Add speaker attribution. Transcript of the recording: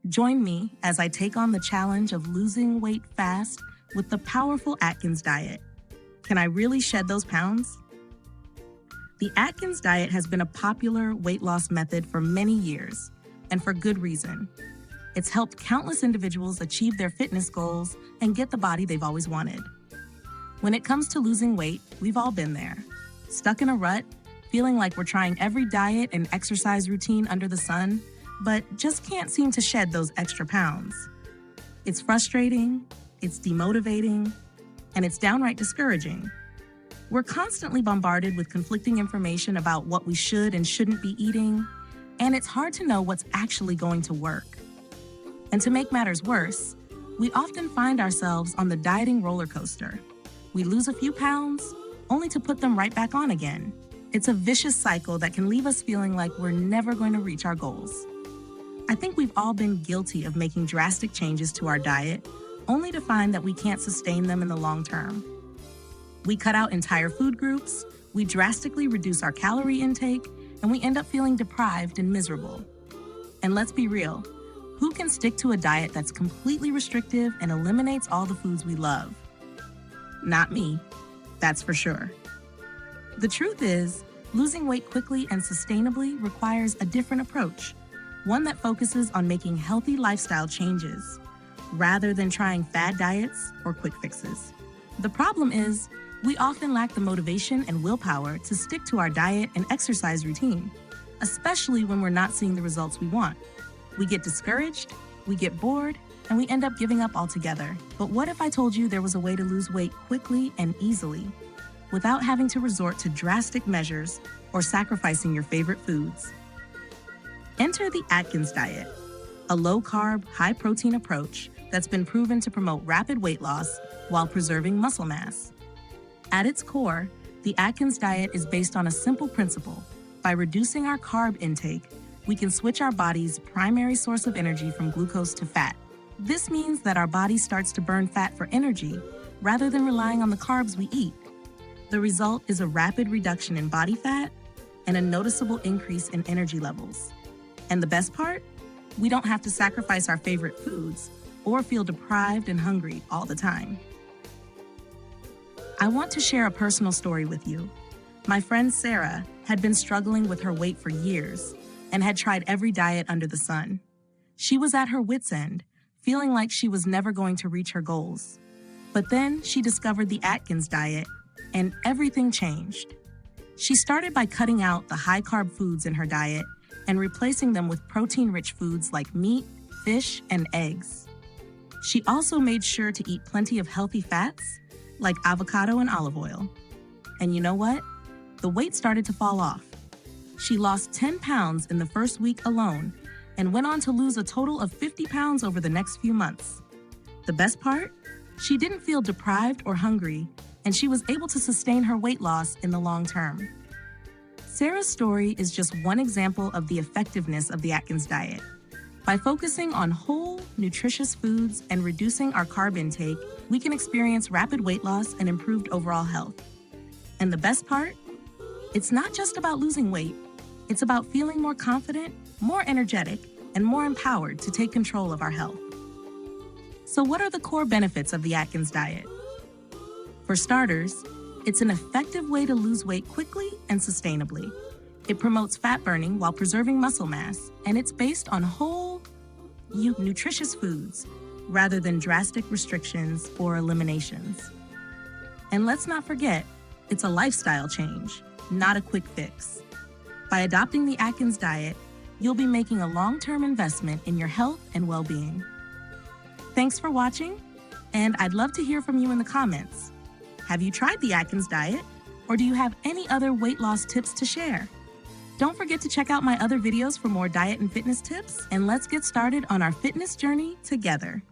Speaker 1: Join me as I take on the challenge of losing weight fast with the powerful Atkins Diet. Can I really shed those pounds? The Atkins Diet has been a popular weight loss method for many years, and for good reason. It's helped countless individuals achieve their fitness goals and get the body they've always wanted. When it comes to losing weight, we've all been there. Stuck in a rut, feeling like we're trying every diet and exercise routine under the sun, but just can't seem to shed those extra pounds. It's frustrating, it's demotivating, and it's downright discouraging. We're constantly bombarded with conflicting information about what we should and shouldn't be eating, and it's hard to know what's actually going to work. And to make matters worse, we often find ourselves on the dieting roller coaster. We lose a few pounds, only to put them right back on again. It's a vicious cycle that can leave us feeling like we're never going to reach our goals. I think we've all been guilty of making drastic changes to our diet, only to find that we can't sustain them in the long term. We cut out entire food groups, we drastically reduce our calorie intake, and we end up feeling deprived and miserable. And let's be real, who can stick to a diet that's completely restrictive and eliminates all the foods we love? Not me, that's for sure. The truth is, losing weight quickly and sustainably requires a different approach, one that focuses on making healthy lifestyle changes, rather than trying fad diets or quick fixes. The problem is, we often lack the motivation and willpower to stick to our diet and exercise routine, especially when we're not seeing the results we want. We get discouraged, we get bored, and we end up giving up altogether. But what if I told you there was a way to lose weight quickly and easily, without having to resort to drastic measures or sacrificing your favorite foods? Enter the Atkins Diet, a low-carb, high-protein approach that's been proven to promote rapid weight loss while preserving muscle mass. At its core, the Atkins Diet is based on a simple principle. By reducing our carb intake, we can switch our body's primary source of energy from glucose to fat. This means that our body starts to burn fat for energy rather than relying on the carbs we eat. The result is a rapid reduction in body fat and a noticeable increase in energy levels. And the best part? We don't have to sacrifice our favorite foods or feel deprived and hungry all the time. I want to share a personal story with you. My friend Sarah had been struggling with her weight for years and had tried every diet under the sun. She was at her wit's end, feeling like she was never going to reach her goals. But then she discovered the Atkins Diet, and everything changed. She started by cutting out the high-carb foods in her diet and replacing them with protein-rich foods like meat, fish, and eggs. She also made sure to eat plenty of healthy fats, like avocado and olive oil. And you know what? The weight started to fall off. She lost 10 pounds in the first week alone and went on to lose a total of 50 pounds over the next few months. The best part? She didn't feel deprived or hungry, and she was able to sustain her weight loss in the long term. Sarah's story is just one example of the effectiveness of the Atkins Diet. By focusing on whole, nutritious foods and reducing our carb intake, we can experience rapid weight loss and improved overall health. And the best part? It's not just about losing weight. It's about feeling more confident, more energetic, and more empowered to take control of our health. So what are the core benefits of the Atkins Diet? For starters, it's an effective way to lose weight quickly and sustainably. It promotes fat burning while preserving muscle mass, and it's based on whole, nutritious foods rather than drastic restrictions or eliminations. And let's not forget, it's a lifestyle change, not a quick fix. By adopting the Atkins Diet, you'll be making a long-term investment in your health and well-being. Thanks for watching, and I'd love to hear from you in the comments. Have you tried the Atkins Diet, or do you have any other weight loss tips to share? Don't forget to check out my other videos for more diet and fitness tips, and let's get started on our fitness journey together.